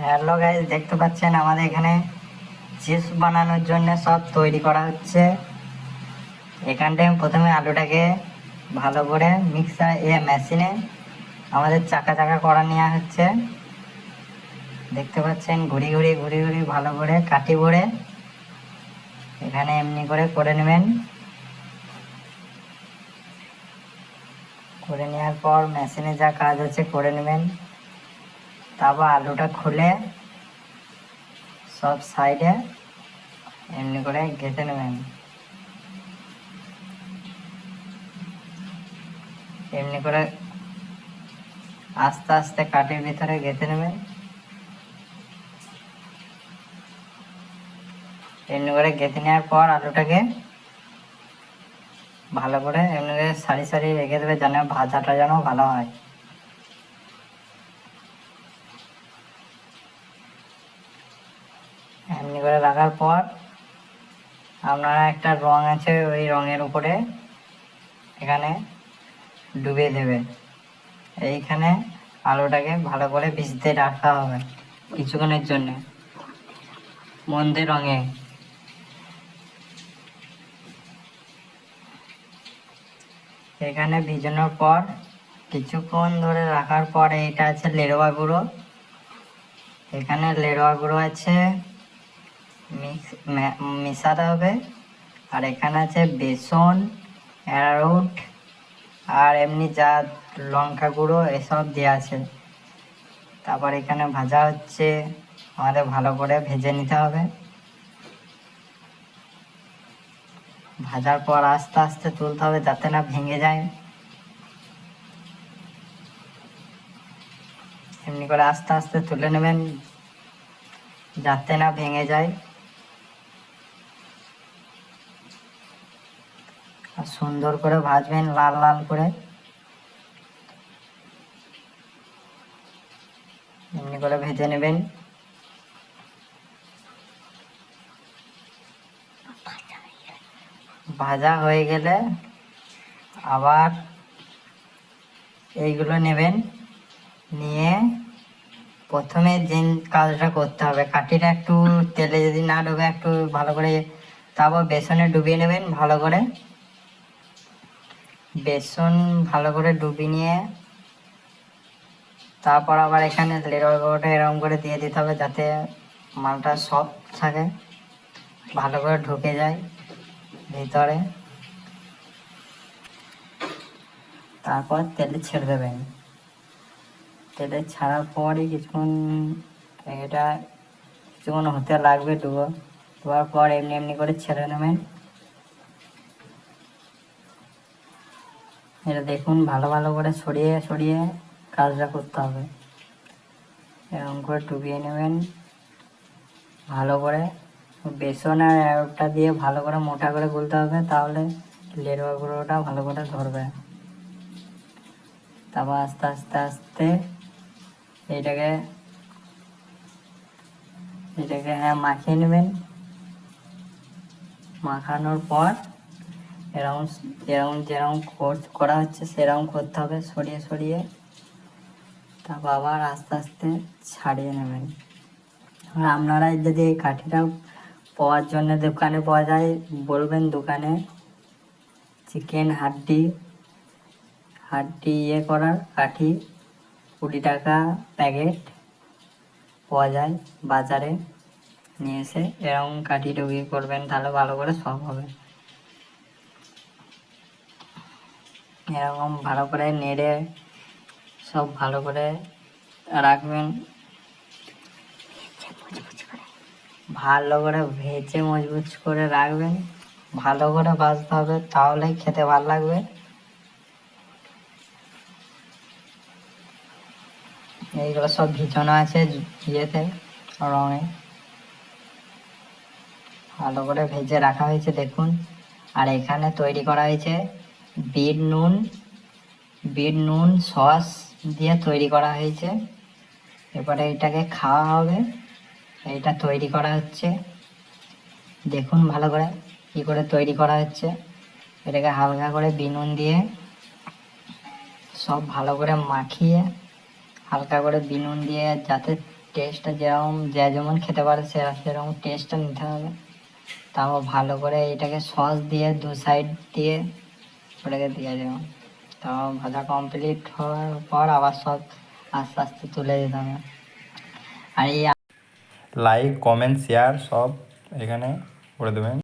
Hello guys, দেখতে পাচ্ছেন আমাদের এখানে চিপস বানানোর জন্য সব তৈরি করা হচ্ছে। এখানটায় প্রথমে আলুটাকে ভালো করে মেশিনে আমাদের চাকা চাকা করা নেওয়া হচ্ছে। দেখতে পাচ্ছেন ঘুরি ঘুরি ঘুরি ঘুরি ভালো করে কাটি ভরে এখানে এমনি করে নেবেন। করে নেওয়ার পর মেশিনে যা কাজ আছে করে নেবেন। তারপর আলুটা খুলে সব সাইডে এমনি করে গেঁথে নেবেন। এমনি করে আস্তে আস্তে কাঠির ভিতরে গেঁথে নেবেন। এমনি করে গেঁথে নেওয়ার পর আলুটাকে ভালো করে এমনি করে সারি সারি রেখে দেবে, যেন ভাজাটা যেন ভালো হয়। এমনি করে রাখার পর আপনারা একটা রং আছে, ওই রঙের উপরে এখানে ডুবিয়ে দেবে। এইখানে আলুটাকে ভালো করে ভিজতে রাখা হবে কিছুক্ষণের জন্য মন্দের রঙে। এখানে ভিজানোর পর কিছুক্ষণ ধরে রাখার পরে এটা আছে লেরোয়া গুঁড়ো। এখানে লেরোয়া গুঁড়ো আছে, মেশাতে হবে। আর এখানে আছে বেসন, অ্যারারুট আর এমনি যা লঙ্কা গুঁড়ো এসব দেওয়া আছে। তারপর এখানে ভাজা হচ্ছে, আমাদের ভালো করে ভেজে নিতে হবে। ভাজার পর আস্তে আস্তে তুলতে হবে যাতে না ভেঙে যায়। এমনি করে আস্তে আস্তে তুলে নেবেন যাতে না ভেঙে যায়। আর সুন্দর করে ভাজবেন লাল লাল করে। এমনি করে ভেজে নেবেন। ভাজা হয়ে গেলে আবার এইগুলো নেবেন, নিয়ে প্রথমে যে কাজটা করতে হবে, কাঠিটা একটু তেলে যদি না ডুবে একটু ভালো করে, তারপর বেসনে ডুবিয়ে নেবেন ভালো করে। বেসন ভালো করে ডুবিয়ে নিয়ে তারপর আবার এখানে লেরোয়া গুঁড়োটা এরকম করে দিয়ে দিতে হবে যাতে মালটা সফট থাকে, ভালো করে ঢুকে যায় ভিতরে। তারপর তেলে ছেড়ে দেবেন। তেলে ছাড়ার পরই এটা কিছুক্ষণ হতে লাগবে, ডোবার পর এমনি এমনি করে ছেড়ে নেবেন। এটা দেখুন ভালো ভালো করে সরিয়ে সরিয়ে কাজটা করতে হবে। এরকম করে ডুবিয়ে নেবেন ভালো করে। বেসন আর অ্যারোটটা দিয়ে ভালো করে মোটা করে গুলতে হবে, তাহলে লেরোয়া গুঁড়োটা ভালো করে ধরবে। তারপর আস্তে আস্তে আস্তে এটাকে মাখিয়ে নেবেন। মাখানোর পর এরকম এরকম যেরকম করা হচ্ছে সেরকম করতে হবে, সরিয়ে সরিয়ে। তারপর আবার আস্তে আস্তে ছাড়িয়ে নেবেন। আর আপনারা যদি এই কাঠিটা পাওয়ার জন্য দোকানে পাওয়া যায়, বলবেন দোকানে চিকেন হাড্ডি করার কাঠি 20 টাকা প্যাকেট পাওয়া যায় বাজারে, নিয়ে এসে এরকম কাঠি ডুবিয়ে করবেন, তাহলে ভালো করে সব হবে। এরকম ভালো করে নেড়ে সব ভালো করে রাখবেন। ভালো করে ভেজে মজবুত করে রাখবেন, ভালো করে ভাজতে হবে, তাহলেই খেতে ভালো লাগবে। এইগুলো সব ভিজানো আছে ইয়েতে রঙে, ভালো করে ভেজে রাখা হয়েছে দেখুন। আর এখানে তৈরি করা হয়েছে বিট নুন সস দিয়ে তৈরি করা হয়েছে। এবারে এটাকে খাওয়া হবে। এটা তৈরি করা হচ্ছে, দেখুন ভালো করে কী করে তৈরি করা হচ্ছে। এটাকে হালকা করে বিনুন দিয়ে সব ভালো করে মাখিয়ে, হালকা করে বিনুন দিয়ে যাতে টেস্টটা যেরকম যে যেমন খেতে পারে সেরকম টেস্টটা নিতে হবে। তারপর ভালো করে এটাকে সস দিয়ে দু সাইড দিয়ে ওটাকে দিয়ে দেবো। তারপর ভাজা কমপ্লিট হওয়ার পর আবার সব আস্তে আস্তে তুলে দিতে হবে। আর এই লাইক কমেন্ট শেয়ার সব এখানে করে দেবেন।